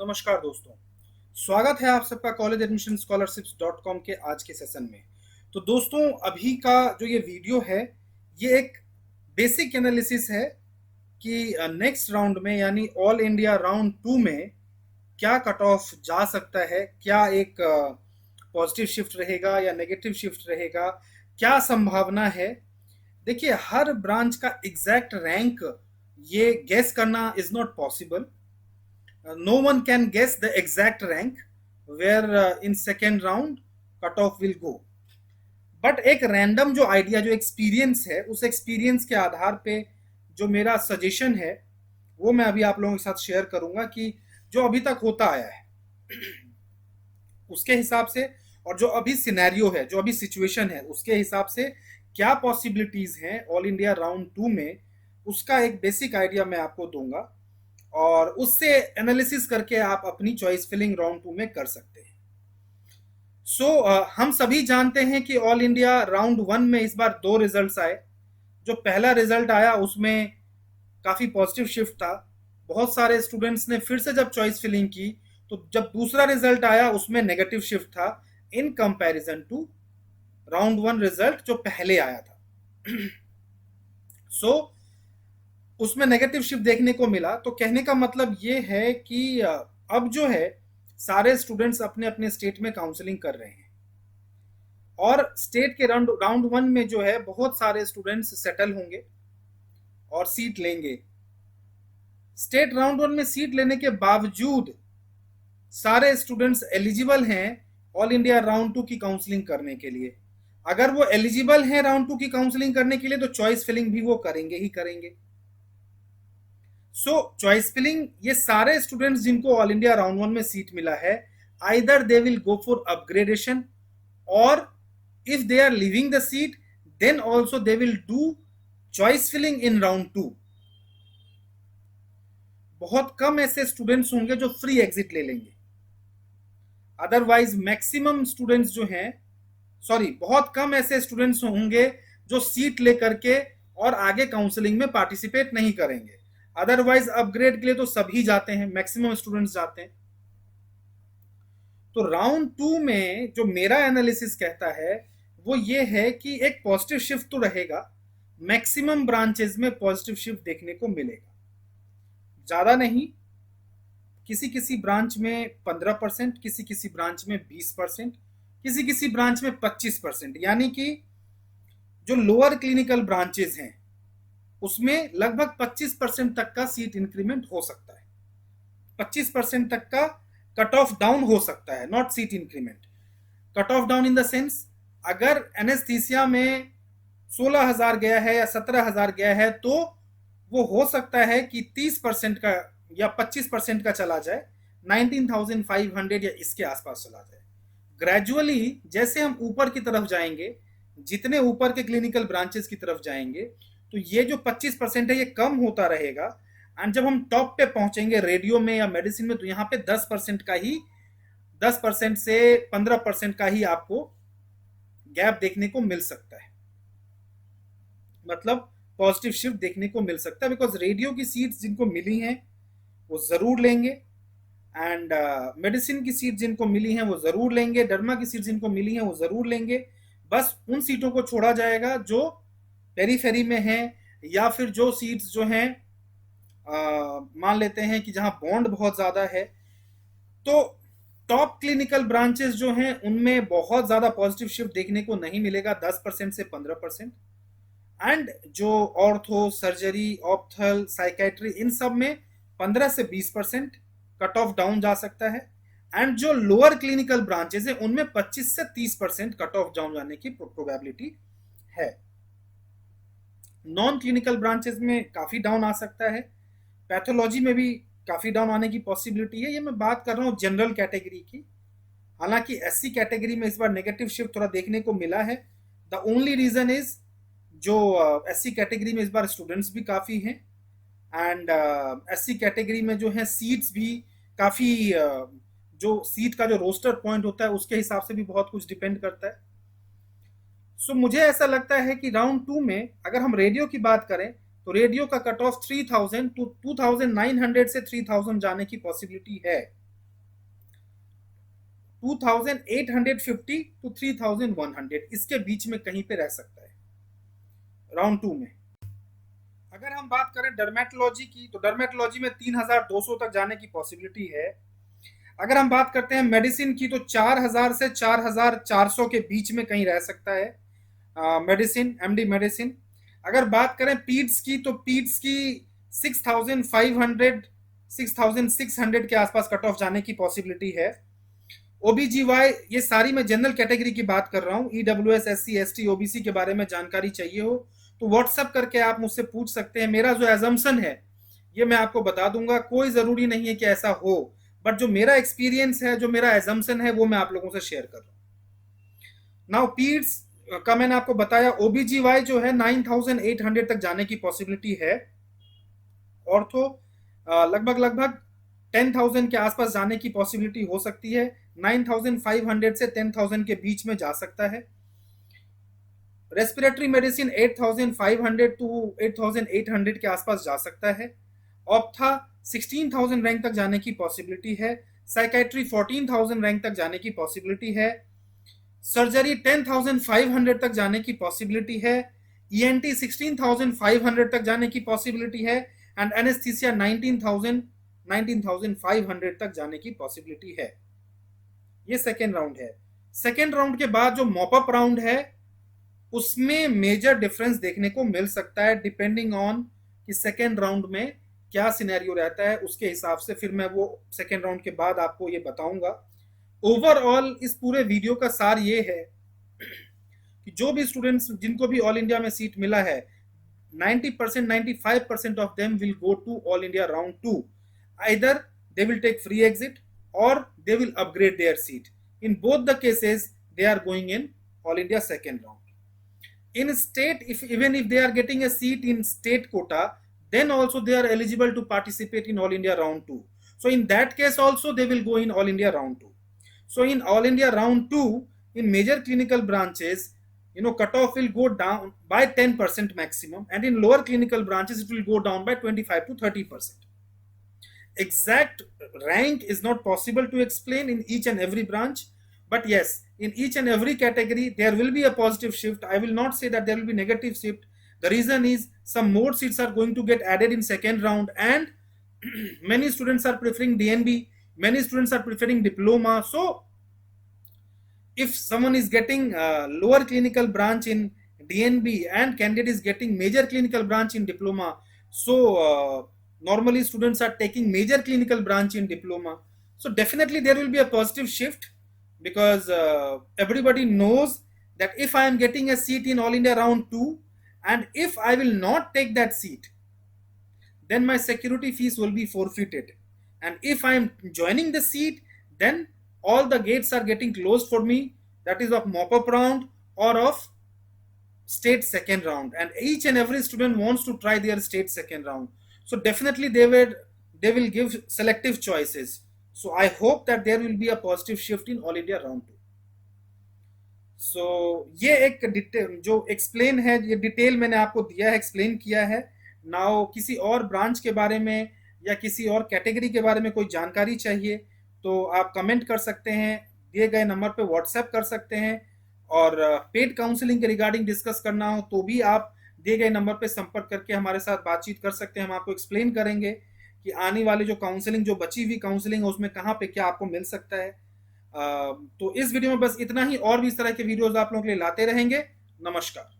नमस्कार दोस्तों, स्वागत है आप सबका कॉलेज एडमिशन स्कॉलरशिप्स.com के आज के सेशन में। तो दोस्तों, अभी का जो ये वीडियो है ये एक बेसिक एनालिसिस है कि नेक्स्ट राउंड में यानी ऑल इंडिया राउंड 2 में क्या कट ऑफ जा सकता है, क्या एक पॉजिटिव शिफ्ट रहेगा या नेगेटिव शिफ्ट रहेगा, क्या संभावना है। देखिए, हर ब्रांच का एग्जैक्ट रैंक ये गेस करना is not possible. No one can guess the exact rank where in second round cutoff will go. But एक रैंडम जो आइडिया, जो एक्सपीरियंस है, उस एक्सपीरियंस के आधार पे जो मेरा सजेशन है वो मैं अभी आप लोगों के साथ शेयर करूंगा कि जो अभी तक होता आया है उसके हिसाब से, और जो अभी सिनेरियो है, जो अभी सिचुएशन है, उसके हिसाब से क्या पॉसिबिलिटीज हैं ऑल इंडिया राउंड 2 में, उसका एक बेसिक आइडिया मैं आपको दूंगा और उससे एनालिसिस करके आप अपनी चॉइस फिलिंग राउंड 2 में कर सकते हैं। हम सभी जानते हैं कि ऑल इंडिया राउंड 1 में इस बार 2 रिजल्ट्स आए। जो पहला रिजल्ट आया उसमें काफ़ी पॉजिटिव शिफ्ट था, बहुत सारे स्टूडेंट्स ने फिर से जब चॉइस फिलिंग की तो जब दूसरा रिजल्ट आया उसमें नेगेटिव शिफ्ट था in comparison to round 1 result जो पहले आया था। उसमें नेगेटिव शिफ्ट देखने को मिला। तो कहने का मतलब ये है कि अब जो है सारे स्टूडेंट्स अपने अपने स्टेट में काउंसलिंग कर रहे हैं और स्टेट के राउंड 1 में जो है बहुत सारे स्टूडेंट्स सेटल होंगे और सीट लेंगे। स्टेट राउंड 1 में सीट लेने के बावजूद सारे स्टूडेंट्स एलिजिबल हैं ऑल इंडिया राउंड 2 की काउंसलिंग करने के लिए। अगर वो एलिजिबल हैं राउंड 2 की काउंसलिंग करने के लिए तो चॉइस फिलिंग भी वो करेंगे ही करेंगे। चॉइस फिलिंग, ये सारे स्टूडेंट्स जिनको ऑल इंडिया राउंड 1 में सीट मिला है, either they will go for upgradation और if they are leaving the seat then also they will do choice filling in round 2। बहुत कम ऐसे स्टूडेंट्स होंगे जो फ्री एग्जिट ले लेंगे, अदरवाइज मैक्सिमम स्टूडेंट्स जो हैं, बहुत कम ऐसे स्टूडेंट्स होंगे जो सीट लेकर के और आगे काउंसलिंग में पार्टिसिपेट नहीं करेंगे। अदरवाइज अपग्रेड के लिए तो सभी जाते हैं, मैक्सिमम स्टूडेंट्स जाते हैं। तो राउंड 2 में जो मेरा एनालिसिस कहता है वो ये है कि एक पॉजिटिव शिफ्ट तो रहेगा, मैक्सिमम ब्रांचेस में पॉजिटिव शिफ्ट देखने को मिलेगा, ज्यादा नहीं, किसी किसी ब्रांच में 15%, किसी किसी ब्रांच में 20%, किसी किसी ब्रांच में 25%, यानी कि जो लोअर क्लिनिकल ब्रांचेस हैं उसमें लगभग 25% तक का सीट इंक्रीमेंट हो सकता है, 25% तक का कट ऑफ डाउन हो सकता है, not seat increment. Cut off down in the sense, अगर एनेस्थीसिया में 16,000 गया है या 17,000 गया है तो वो हो सकता है कि 30% का या 25% का चला जाए, 19,500 या इसके आसपास चला जाए। ग्रेजुअली जैसे हम ऊपर की तरफ जाएंगे, जितने ऊपर के क्लिनिकल ब्रांचेस की तरफ जाएंगे तो ये जो 25% है ये कम होता रहेगा एंड जब हम टॉप पे पहुंचेंगे रेडियो में या मेडिसिन में तो यहाँ पे 10% से 15% का ही आपको गैप देखने को मिल सकता है, मतलब पॉजिटिव शिफ्ट देखने को मिल सकता है। बिकॉज रेडियो की सीट्स जिनको मिली हैं वो जरूर लेंगे एंड मेडिसिन की सीट जिनको मिली हैं वो जरूर लेंगे, डर्मा की सीट जिनको मिली हैं वो जरूर लेंगे। बस उन सीटों को छोड़ा जाएगा जो पेरीफेरी में हैं या फिर जो सीट्स जो हैं मान लेते हैं कि जहां बॉन्ड बहुत ज्यादा है। तो टॉप क्लिनिकल ब्रांचेस जो हैं उनमें बहुत ज्यादा पॉजिटिव शिफ्ट देखने को नहीं मिलेगा, 10% से 15%। एंड जो ऑर्थो, सर्जरी, ऑप्थल, साइकेट्री, इन सब में 15 से 20% कट ऑफ डाउन जा सकता है। एंड जो लोअर क्लिनिकल ब्रांचेस है उनमें 25 से 30% कट ऑफ डाउन जाने की प्रोबेबिलिटी है। नॉन क्लिनिकल ब्रांचेस में काफी डाउन आ सकता है, पैथोलॉजी में भी काफी डाउन आने की पॉसिबिलिटी है। ये मैं बात कर रहा हूँ जनरल कैटेगरी की। हालांकि एससी कैटेगरी में इस बार नेगेटिव शिफ्ट थोड़ा देखने को मिला है। द ओनली रीजन इज जो एससी कैटेगरी में इस बार स्टूडेंट्स भी काफी हैं एंड एससी कैटेगरी में जो है सीट्स भी काफी जो सीट का जो रोस्टर पॉइंट होता है उसके हिसाब से भी बहुत कुछ डिपेंड करता है। मुझे ऐसा लगता है कि राउंड 2 में अगर हम रेडियो की बात करें तो रेडियो का कट ऑफ 3,000 टू 2,900 से 3,000 जाने की पॉसिबिलिटी है। 2850 to 3100 इसके बीच में कहीं पे रह सकता है राउंड 2 में। अगर हम बात करें डर्मेटोलॉजी की, तो डर्मेटोलॉजी में 3200 तक जाने की पॉसिबिलिटी है। अगर हम बात करते हैं मेडिसिन की, तो 4000 से 4400 के बीच में कहीं रह सकता है मेडिसिन, एमडी मेडिसिन। अगर बात करें पीड्स की, तो पीड्स की 6500 6600 के आसपास कट ऑफ जाने की पॉसिबिलिटी है। ओबीजीवाई, ये सारी मैं जनरल कैटेगरी की बात कर रहा हूँ। ईडब्ल्यूएस, एससी, एसटी, ओबीसी के बारे में जानकारी चाहिए हो तो व्हाट्सएप करके आप मुझसे पूछ सकते हैं। मेरा जो एजम्पशन है ये मैं आपको बता दूंगा, कोई जरूरी नहीं है कि ऐसा हो, बट जो मेरा एक्सपीरियंस है, जो मेरा एजम्पशन है, वो मैं आप लोगों से शेयर कर रहा हूँ। नाउ पीड्स का मैंने आपको बताया। ओबीजीवाई जो है 9800 तक जाने की पॉसिबिलिटी है। ऑर्थो लगभग 10,000 के आसपास जाने की पॉसिबिलिटी हो सकती है। 9,500 से 10,000 के बीच में जा सकता है। रेस्पिरेटरी मेडिसिन 8,500 टू 8,800 के आसपास जा सकता है। ऑप्था 16,000 रैंक तक जाने की पॉसिबिलिटी है। साइकेट्री 14,000 रैंक तक जाने की पॉसिबिलिटी है। सर्जरी 10,500 तक जाने की पॉसिबिलिटी है। ईएनटी 16,500 तक जाने की पॉसिबिलिटी है। एंड एनेस्थीसिया 19,500 तक जाने की पॉसिबिलिटी है। ये सेकेंड राउंड है। सेकेंड राउंड के बाद जो मॉपअप राउंड है उसमें मेजर डिफरेंस देखने को मिल सकता है, डिपेंडिंग ऑन कि सेकेंड राउंड में क्या सिनेरियो रहता है। उसके हिसाब से फिर मैं वो सेकेंड राउंड के बाद आपको ये बताऊंगा। ओवरऑल इस पूरे वीडियो का सार ये है कि जो भी स्टूडेंट्स जिनको भी ऑल इंडिया में सीट मिला है, 90%, 95% of them will go to all India round 2। Either they will take free exit और they will upgrade their seat. In both the cases they are going in all India second round. In state, even if they are getting a seat in state quota, then also they are eligible to participate in All India round 2. So in that case also they will go in All India round 2. So in All India round 2, in major clinical branches, cutoff will go down by 10% maximum, and in lower clinical branches it will go down by 25 to 30%. Exact rank is not possible to explain in each and every branch, but yes, in each and every category there will be a positive shift. I will not say that there will be negative shift. The reason is some more seats are going to get added in second round, and many students are preferring DNB, many students are preferring diploma. So if someone is getting lower clinical branch in DNB and candidate is getting major clinical branch in diploma, so normally students are taking major clinical branch in diploma. So definitely there will be a positive shift, because everybody knows that if I am getting a seat in All India round 2 and if I will not take that seat, then my security fees will be forfeited, and if I am joining the seat, then all the gates are getting closed for me, that is of mop-up round or of state second round, and each and every student wants to try their state second round. So definitely they will give selective choices. So I hope that there will be a positive shift in All India round 2. So ये एक detail जो explain है, ये detail मैंने आपको दिया है, explain किया है। नाउ किसी और ब्रांच के बारे में या किसी और कैटेगरी के बारे में कोई जानकारी चाहिए तो आप कमेंट कर सकते हैं, दिए गए नंबर पे व्हाट्सएप कर सकते हैं, और पेड काउंसलिंग के रिगार्डिंग डिस्कस करना हो तो भी आप दिए गए नंबर पे संपर्क करके हमारे साथ बातचीत कर सकते हैं। हम आपको एक्सप्लेन करेंगे कि आने वाली जो काउंसलिंग, जो बची हुई काउंसलिंग है, उसमें कहाँ पे क्या आपको मिल सकता है। तो इस वीडियो में बस इतना ही, और भी इस तरह के वीडियोस आप लोगों के लिए लाते रहेंगे। नमस्कार।